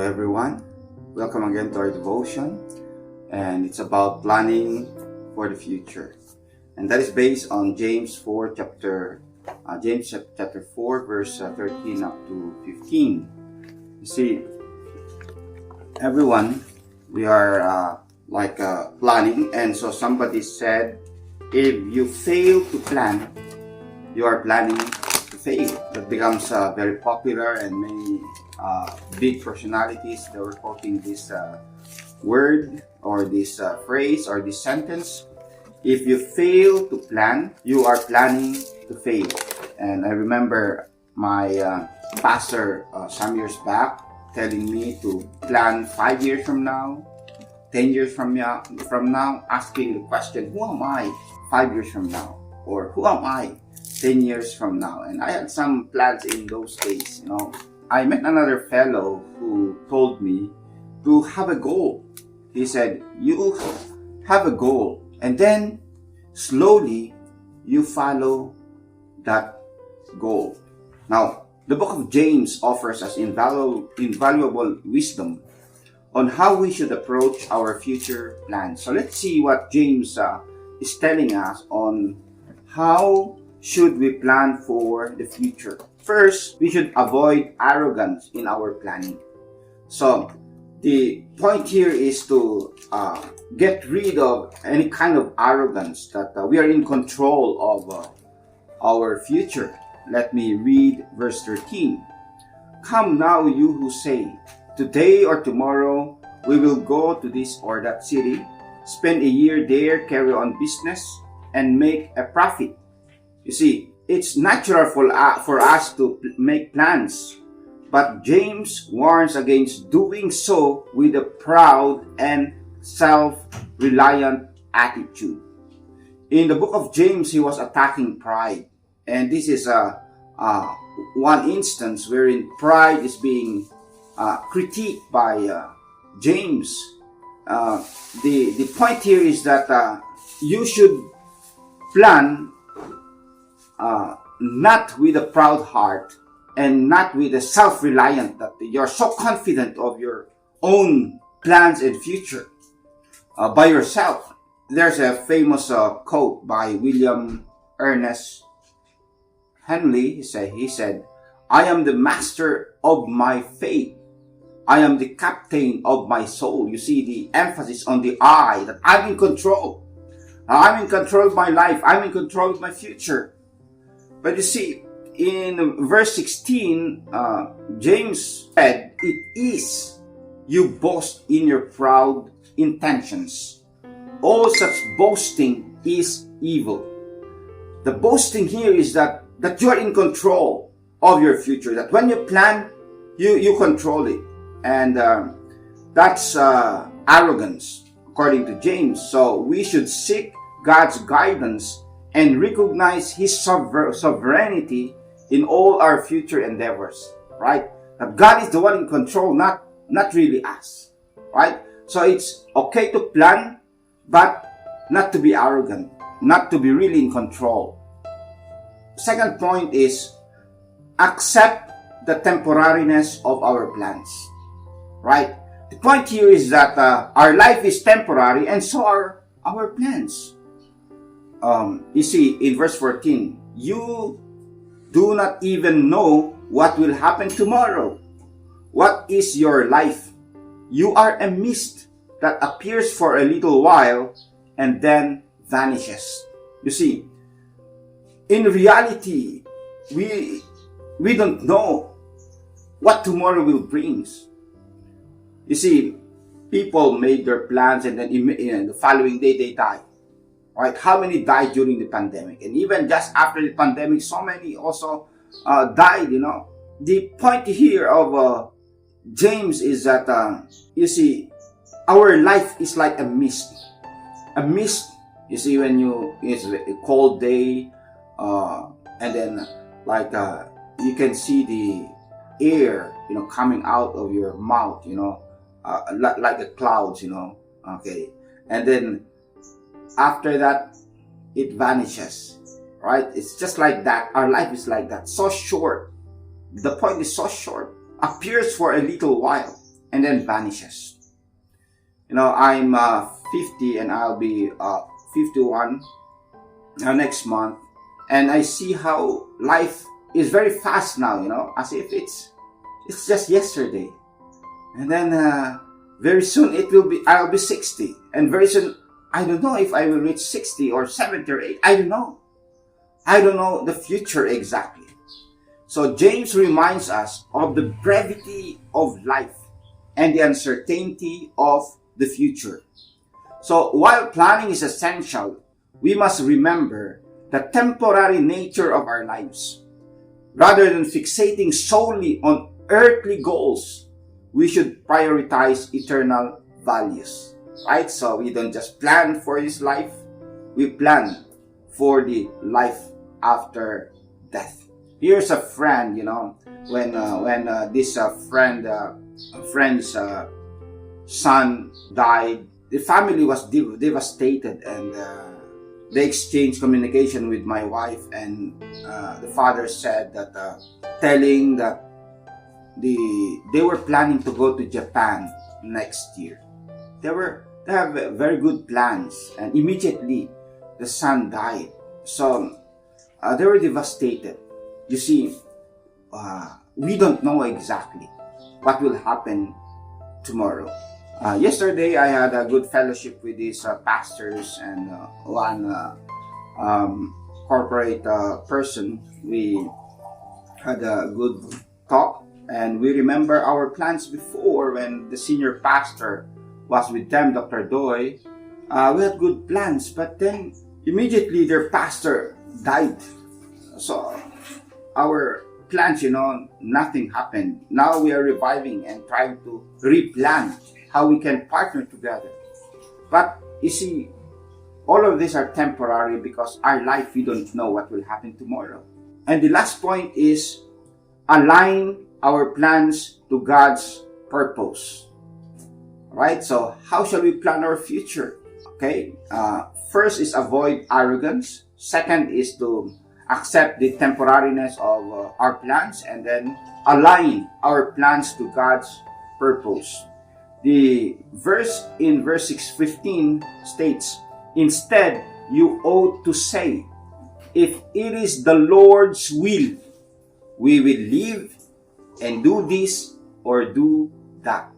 everyone. Welcome again to our devotion, and it's about planning for the future. And that is based on James chapter 4, verse 13 up to 15. You see, everyone, we are planning, and so somebody said, if you fail to plan, you are planning to fail. That becomes very popular, and many big personalities, they were quoting this word or this phrase or this sentence. If you fail to plan, you are planning to fail. And I remember my pastor some years back telling me to plan 5 years from now, 10 years from now, asking the question, who am I 5 years from now? Or who am I 10 years from now? And I had some plans in those days, I met another fellow who told me to have a goal. He said, you have a goal, and then slowly you follow that goal. Now, the book of James offers us invaluable wisdom on how we should approach our future plans. So let's see what James is telling us on how should we plan for the future. First, we should avoid arrogance in our planning. So the point here is to get rid of any kind of arrogance that we are in control of our future. Let me read verse 13. Come now, you who say, today or tomorrow we will go to this or that city, spend a year there, carry on business, and make a profit. You see, it's natural for us to make plans, but James warns against doing so with a proud and self-reliant attitude. In the book of James, he was attacking pride, and this is one instance wherein pride is being critiqued by James. The point here is that you should plan not with a proud heart and not with a self-reliant, that you're so confident of your own plans and future by yourself. There's a famous quote by William Ernest Henley. He said, I am the master of my fate. I am the captain of my soul. You see the emphasis on the I, that I'm in control. I'm in control of my life. I'm in control of my future. But you see, in verse 16, James said, it is you boast in your proud intentions. All such boasting is evil. The boasting here is that you are in control of your future. That when you plan, you control it. And that's arrogance, according to James. So we should seek God's guidance and recognize His sovereignty in all our future endeavors, right? That God is the one in control, not really us, right? So it's okay to plan, but not to be arrogant, not to be really in control. Second point is accept the temporariness of our plans, right? The point here is that our life is temporary, and so are our plans. You see, in verse 14, you do not even know what will happen tomorrow. What is your life? You are a mist that appears for a little while and then vanishes. You see, in reality, we don't know what tomorrow will bring. You see, people made their plans and then the following day they died. Right? How many died during the pandemic? And even just after the pandemic, so many also died, The point here of James is that, you see, our life is like a mist. A mist, you see, it's a cold day, and then you can see the air, coming out of your mouth, like the clouds, okay. And then after that, it vanishes, right? It's just like that. Our life is like that. So short. The point is so short. Appears for a little while. and then vanishes. I'm 50 and I'll be 51 next month. And I see how life is very fast now, as if it's just yesterday. And then very soon I'll be 60. And very soon, I don't know if I will reach 60 or 70 or 80. I don't know. I don't know the future exactly. So James reminds us of the brevity of life and the uncertainty of the future. So while planning is essential, we must remember the temporary nature of our lives. Rather than fixating solely on earthly goals, we should prioritize eternal values. Right? So we don't just plan for this life, we plan for the life after death. Here's a friend, when this friend's son died, the family was devastated, and they exchanged communication with my wife, and the father said that telling that they were planning to go to Japan next year. They have very good plans, and immediately the son died. So they were devastated. You see, we don't know exactly what will happen tomorrow. Yesterday, I had a good fellowship with these pastors and one corporate person. We had a good talk, and we remember our plans before when the senior pastor was with them, Dr. Doy. We had good plans, but then immediately their pastor died. So our plans, nothing happened. Now we are reviving and trying to replan how we can partner together. But you see, all of these are temporary because our life, we don't know what will happen tomorrow. And the last point is align our plans to God's purpose. Right? So how shall we plan our future? Okay. First is avoid arrogance. Second is to accept the temporariness of our plans, and then align our plans to God's purpose. The verse in verse 6:15 states, "Instead, you ought to say, if it is the Lord's will, we will live and do this or do that."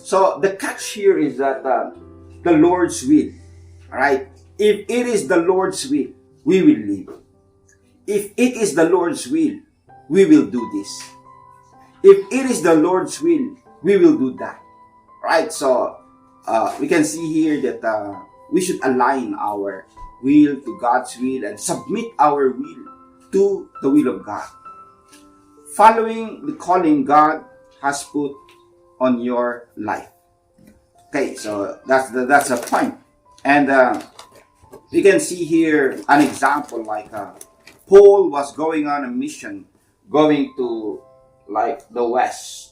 So the catch here is that the Lord's will, right? If it is the Lord's will, we will live. If it is the Lord's will, we will do this. If it is the Lord's will, we will do that. Right? So we can see here that we should align our will to God's will and submit our will to the will of God, following the calling God has put on your life. Okay, so that's a point. And we can see here an example like Paul was going on a mission, going to like the west.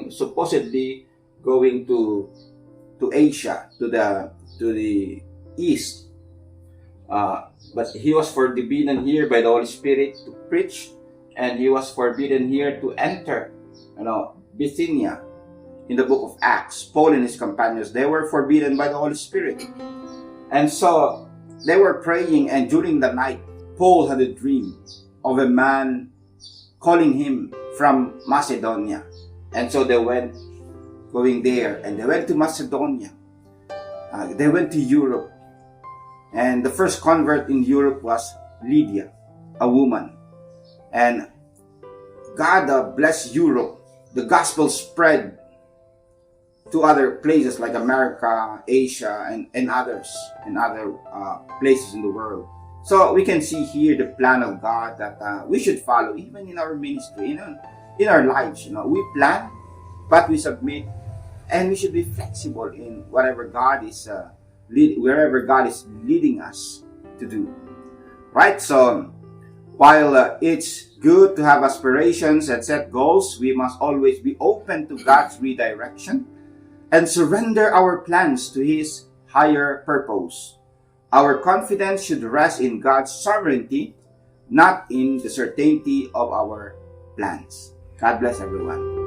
Supposedly going to Asia, to the east. But he was forbidden here by the Holy Spirit to preach, and he was forbidden here to enter, Bithynia. In the book of Acts, Paul and his companions, they were forbidden by the Holy Spirit. And so they were praying, and during the night, Paul had a dream of a man calling him from Macedonia. And so they went going there, and they went to Macedonia. They went to Europe. And the first convert in Europe was Lydia, a woman. And God blessed Europe. The gospel spread to other places like America, Asia, and others, and other places in the world. So we can see here the plan of God that we should follow, even in our ministry, in our lives. We plan, but we submit, and we should be flexible in whatever God is wherever God is leading us to do. Right? So while it's good to have aspirations and set goals, we must always be open to God's redirection and surrender our plans to His higher purpose. Our confidence should rest in God's sovereignty, not in the certainty of our plans. God bless everyone.